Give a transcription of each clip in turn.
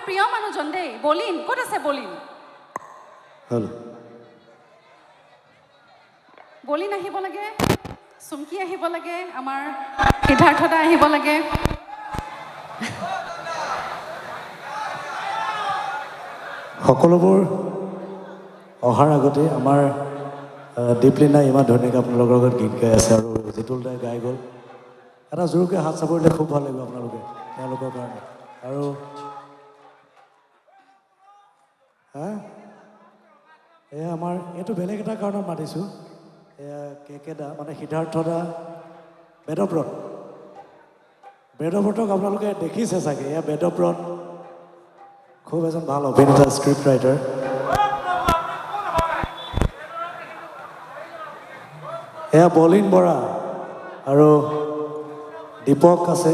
প্ৰিয় মানুহজন দেই বলিন ক'ত আছে বলিন হেল্ল' বলিন আহিব লাগে চুমকি আহিব লাগে আমাৰ সিদ্ধাৰ্থদা আহিব লাগে সকলোবোৰ অহাৰ আগতে আমাৰ দীপলিনা ইমান ধুনীয়াকৈ আপোনালোকৰ লগত গীত গাই আছে আৰু জিতুল দাই গাই গ'ল এটা জোৰকৈ হাত চাপৰি দিলে খুব ভাল লাগিব আপোনালোকে তেওঁলোকৰ কাৰণে আৰু এয়া আমাৰ এইটো বেলেগ এটা কাৰণত মাতিছোঁ এয়া কেকেদা মানে সিদ্ধাৰ্থদা বেদব্ৰতক আপোনালোকে দেখিছে চাগে এয়া বেদব্ৰত খুব এজন ভাল অভিনেতা স্ক্ৰিপ্ট ৰাইটাৰ এয়া বলিন বৰা আৰু দীপক আছে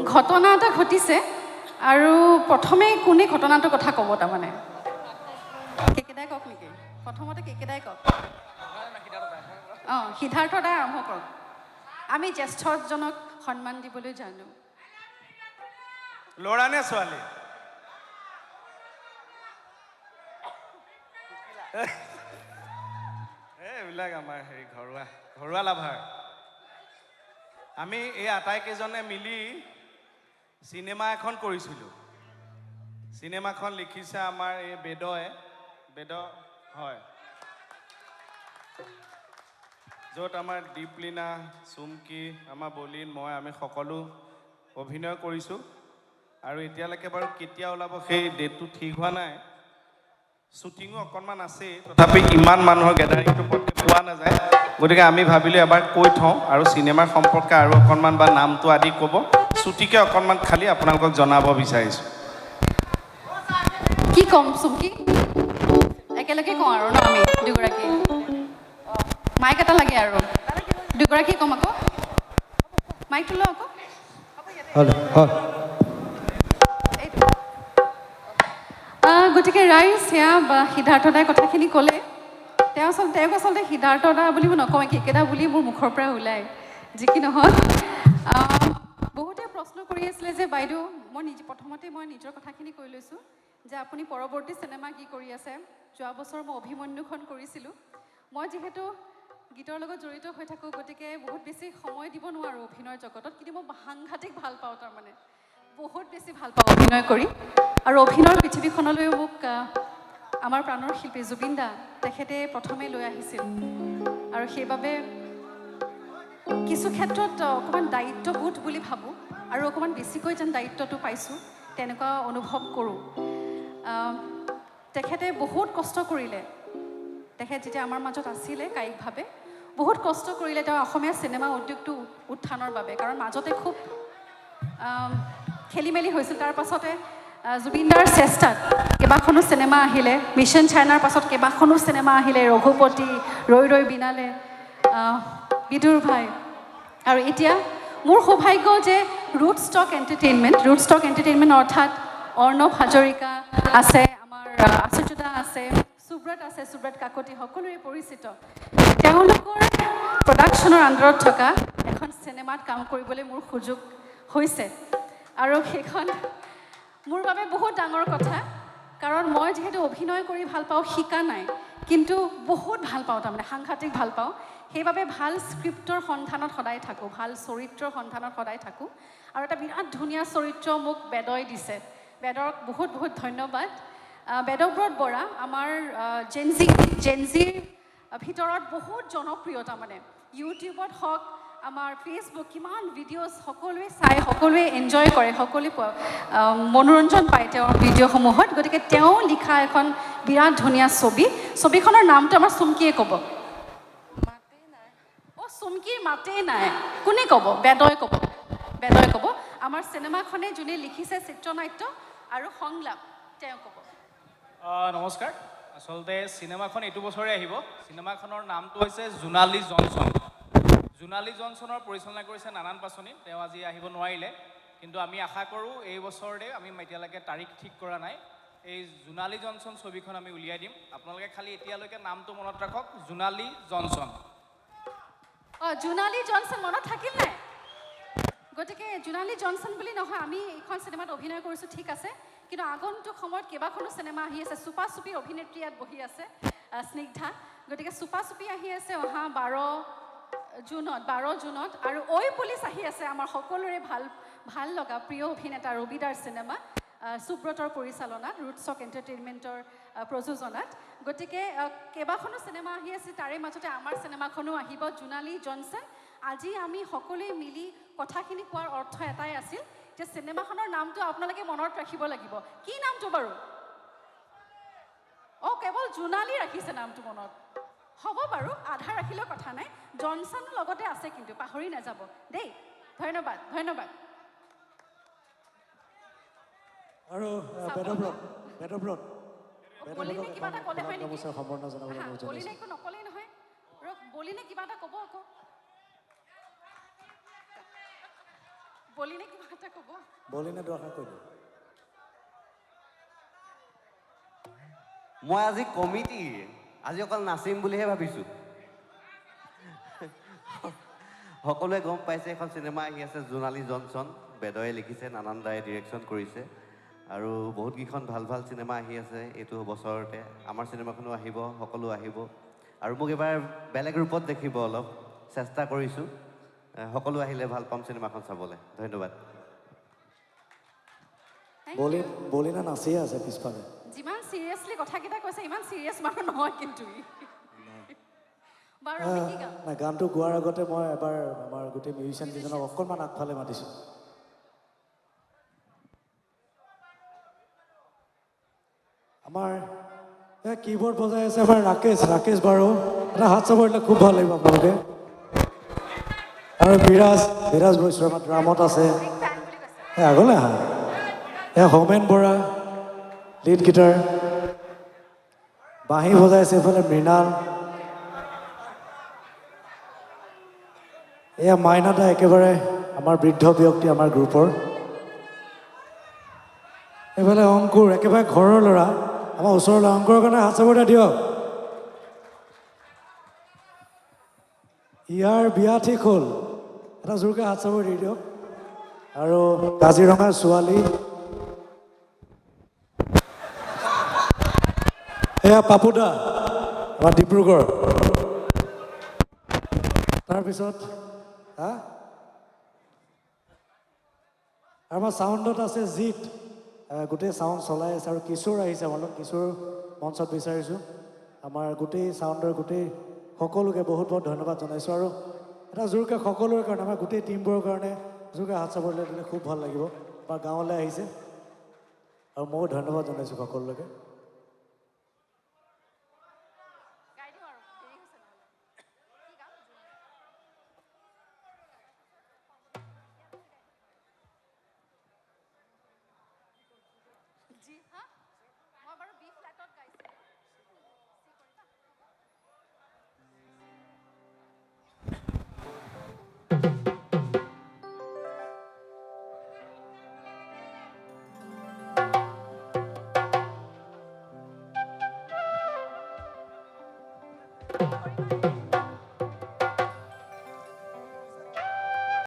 ঘটনা এটা ঘটিছে আৰু প্ৰথমে কোনে ঘটনাটোৰ কথা ক'ব তাৰমানে কেকেদাই কওক নেকি প্ৰথমতে কেকেদাই কওক অঁ সিদ্ধাৰ্থদাই আৰম্ভ কৰক আমি জ্যেষ্ঠজনক সন্মান দিবলৈ জানো ল'ৰা নে ছোৱালী এইবিলাক আমাৰ হেৰি ঘৰুৱা লাভাৰ আমি এই আটাইকেইজনে মিলি চিনেমা এখন কৰিছিলোঁ চিনেমাখন লিখিছে আমাৰ এই বেদ হয় য'ত আমাৰ দীপলিনা চুমকি আমাৰ বলিন মই আমি সকলো অভিনয় কৰিছোঁ আৰু এতিয়ালৈকে বাৰু কেতিয়া ওলাব সেই ডেটটো ঠিক হোৱা নাই শ্বুটিঙো অকণমান আছেই তথাপি ইমান মানুহৰ গেডাৰিংটো পটকৈ পোৱা নাযায় গতিকে আমি ভাবিলোঁ এবাৰ কৈ থওঁ আৰু চিনেমাৰ সম্পৰ্কে আৰু অকণমান বা নামটো আদি ক'ব চুটিকৈ অকণমান খালি আপোনালোকক জনাব বিচাৰিছোঁ কি ক'ম চুমকি একেলগে কওঁ আৰু ন আমি দুগৰাকী মাইক এটা লাগে আৰু দুগৰাকী ক'ম আকৌ মাইকটো লওঁ আকৌ গতিকে ৰাইজ সেয়া সিদ্ধাৰ্থদাই কথাখিনি ক'লে তেওঁক আচলতে সিদ্ধাৰ্থদা বুলি মই নকওঁ কেকেদা বুলি মোৰ মুখৰ পৰা ওলায় যি কি নহওক বহুতে প্ৰশ্ন কৰি আছিলে যে বাইদেউ প্ৰথমতে মই নিজৰ কথাখিনি কৈ লৈছোঁ যে আপুনি পৰৱৰ্তী চিনেমা কি কৰি আছে যোৱা বছৰ মই অভিমন্যুখন কৰিছিলোঁ মই যিহেতু গীতৰ লগত জড়িত হৈ থাকোঁ গতিকে বহুত বেছি সময় দিব নোৱাৰোঁ অভিনয়ৰ জগতত কিন্তু মই সাংঘাতিক ভাল পাওঁ তাৰমানে বহুত বেছি ভাল পাওঁ অভিনয় কৰি আৰু অভিনয়ৰ পৃথিৱীখনলৈ মোক আমাৰ প্ৰাণৰ শিল্পী জুবিন দা তেখেতে প্ৰথমে লৈ আহিছিল আৰু সেইবাবে কিছু ক্ষেত্ৰত অকণমান দায়িত্ববোধ বুলি ভাবোঁ আৰু অকণমান বেছিকৈ যেন দায়িত্বটো পাইছোঁ তেনেকুৱা অনুভৱ কৰোঁ তেখেতে বহুত কষ্ট কৰিলে তেখেত যেতিয়া আমাৰ মাজত আছিলে কায়িকভাৱে বহুত কষ্ট কৰিলে তেওঁ অসমীয়া চিনেমা উদ্যোগটো উত্থানৰ বাবে কাৰণ মাজতে খুব খেলি মেলি হৈছিল তাৰ পাছতে জুবিন দাৰ চেষ্টাত কেইবাখনো চিনেমা আহিলে মিছন চাইনাৰ পাছত কেইবাখনো চিনেমা আহিলে ৰঘুপতি ৰৈ ৰৈ বিনালে বিদুৰ ভাই আৰু এতিয়া মোৰ সৌভাগ্য যে ৰুট ষ্টক এণ্টাৰটেইনমেণ্ট অৰ্থাৎ অৰ্ণৱ হাজৰিকা আছে আমাৰ আচুৰ্যদা আছে সুব্ৰত কাকতি সকলোৰে পৰিচিত তেওঁলোকৰ প্ৰডাকশ্যনৰ আণ্ডাৰত থকা এখন চিনেমাত কাম কৰিবলৈ মোৰ সুযোগ হৈছে আৰু সেইখন মোৰ বাবে বহুত ডাঙৰ কথা কাৰণ মই যিহেতু অভিনয় কৰি ভাল পাওঁ শিকা নাই কিন্তু বহুত ভাল পাওঁ তাৰমানে সাংঘাতিক ভাল পাওঁ সেইবাবে ভাল স্ক্ৰিপ্টৰ সন্ধানত সদায় থাকোঁ ভাল চৰিত্ৰৰ সন্ধানত সদায় থাকোঁ আৰু এটা বিৰাট ধুনীয়া চৰিত্ৰ মোক বেদই দিছে বেদক বহুত বহুত ধন্যবাদ বেদব্ৰত বৰা আমাৰ জেনজিৰ ভিতৰত বহুত জনপ্ৰিয় তাৰমানে ইউটিউবত হওক আমাৰ ফেচবুক কিমান ভিডিঅ'জ সকলোৱে চাই সকলোৱে এনজয় কৰে সকলোৱে মনোৰঞ্জন পায় তেওঁৰ ভিডিঅ'সমূহত গতিকে তেওঁ লিখা এখন বিৰাট ধুনীয়া ছবিখনৰ নামটো আমাৰ চুমকিয়ে ক'ব চুমকিৰ মাতেই নাই কোনে ক'ব বেদই ক'ব আমাৰ চিনেমাখনে যোনে লিখিছে চিত্ৰনাট্য আৰু সংলাপ তেওঁ ক'ব নমস্কাৰ আচলতে চিনেমাখন এইটো বছৰে আহিব চিনেমাখনৰ নামটো হৈছে জোনালী জনছনৰ পৰিচালনা কৰিছে নানান পাচনি তেওঁ আজি আহিব নোৱাৰিলে কিন্তু আমি আশা কৰোঁ এই বছৰতে আমি এতিয়ালৈকে তাৰিখ ঠিক কৰা নাই এই জোনালী জনছন ছবিখন আমি উলিয়াই দিম আপোনালোকে খালি এতিয়ালৈকে নামটো মনত ৰাখক জোনালী জনছন জোনালী জনছন মনত থাকিল নাই গতিকে জোনালী জনছন বুলি নহয়, আমি এইখন চিনেমাত অভিনয় কৰিছোঁ ঠিক আছে, কিন্তু আগন্তুক সময়ত কেইবাখনো চিনেমা আহি আছে। চুপা চুপি অভিনেত্ৰী ইয়াত বহি আছে, স্নিগ্ধা। গতিকে চুপা চুপি আহি আছে অহা 12 জুনত, আৰু ঐ পুলিচ আহি আছে আমাৰ সকলোৰে ভাল লগা প্ৰিয় অভিনেতা ৰবিদাৰ চিনেমা, সুব্ৰতৰ পৰিচালনাত, ৰুটছক এণ্টাৰটেইনমেণ্টৰ প্ৰযোজনাত। গতিকে কেইবাখনো চিনেমা আহি আছে, তাৰে মাজতে আমাৰ চিনেমাখনো আহিব, জোনালী জনছন। আজি আমি সকলোৱে মিলি কথাখিনি কোৱাৰ অৰ্থ এটাই আছিল যে চিনেমাখনৰ নামটো আপোনালোকে মনত ৰাখিব লাগিব। কি নামটো বাৰু? কেৱল জোনালী ৰাখিছে নামটো মনত। হ'ব বাৰু, আধা ৰাখিলেও কথা নাই, জনছন লগতে আছে কিন্তু পাহৰি নাযাব দেই। ধন্যবাদ। আৰু বেদব্ৰত বলিনে কিবা এটা ক'লে হয় নেকি? সম্বৰ্ধনা জনাবলৈ অনুৰোধ বলিনে জনাইছোঁ। একো নক'লেই নহয়, বলিনে কিবা এটা ক'ব আকৌ। বলিনে কিবা এটা ক'ব। বলিনে দুআষাৰ কৈ দিওঁ। মই আজি কমিটি, আজি অকল নাচিম বুলিহে ভাবিছোঁ। সকলোৱে গম পাইছে এখন চিনেমা আহি আছে, জোনালী জনছন। বেদয়ে লিখিছে, নানান দায়ে ডিৰেকশ্যন কৰিছে, আৰু বহুতকেইখন ভাল চিনেমা আহি আছে এইটো বছৰতে। আমাৰ চিনেমাখনো আহিব, সকলো আহিব, আৰু মোক এইবাৰ বেলেগ ৰূপত দেখিব, অলপ চেষ্টা কৰিছোঁ। সকলো আহিলে ভাল পাম চিনেমাখন চাবলৈ। ধন্যবাদ। বলিনা নাচিয়ে আছে পিছফালে। যিমান চিৰিয়াছলি কথাকেইটা কৈছে, ইমান চিৰিয়াছ মানুহ নহয় কিন্তু বাৰু আমি কি গাম? নাই, গানটো গোৱাৰ আগতে মই এবাৰ আমাৰ গোটেই মিউজিচিয়ান কেইজনক অকণমান আগফালে মাতিছোঁ। আমাৰ কীবৰ্ড বজাই আছে আমাৰ ৰাকেশ বাৰু, এটা হাত চাব দিলে খুব ভাল লাগিব আপোনালোকে। আৰু বিৰাজ বৈশ্য আমাৰ ড্ৰামত আছে, আগলৈ আহা। হোমেন বৰা লিড গিটাৰ, বাঁহী বজাইছে এইফালে মৃণাল, এয়া মাইনাদা একেবাৰে আমাৰ বৃদ্ধ ব্যক্তি আমাৰ গ্ৰুপৰ, এইফালে অংকুৰ একেবাৰে ঘৰৰ ল'ৰা, আমাৰ ওচৰৰ ল'ৰা। অংকুৰৰ কাৰণে হাত চাপৰ্টা দিয়ক। ইয়াৰ বিয়া ঠিক হ'ল, এটা জোৰকৈ হাত চাপৰ দি দিয়ক। আৰু কাজিৰঙাৰ ছোৱালী, এয়া পাপুদা আমাৰ ডিব্ৰুগড়। তাৰপিছত আমাৰ চাউণ্ডত আছে জিত, গোটেই চাউণ্ড চলাই আছে, আৰু কিশোৰ আহিছে আমাৰ লগত। কিশোৰ মঞ্চত বিচাৰিছোঁ। আমাৰ গোটেই চাউণ্ডৰ গোটেই সকলোকে বহুত ধন্যবাদ জনাইছোঁ। আৰু এটা জোৰকৈ সকলোৰে কাৰণে, আমাৰ গোটেই টিমবোৰৰ কাৰণে জোৰকৈ হাত চাপৰিলে দিলে খুব ভাল লাগিব। আমাৰ গাঁৱলৈ আহিছে, আৰু ময়ো ধন্যবাদ জনাইছোঁ সকলোকে। মই বাৰু বি ফ্লেটত গাইছোঁ। Thank you.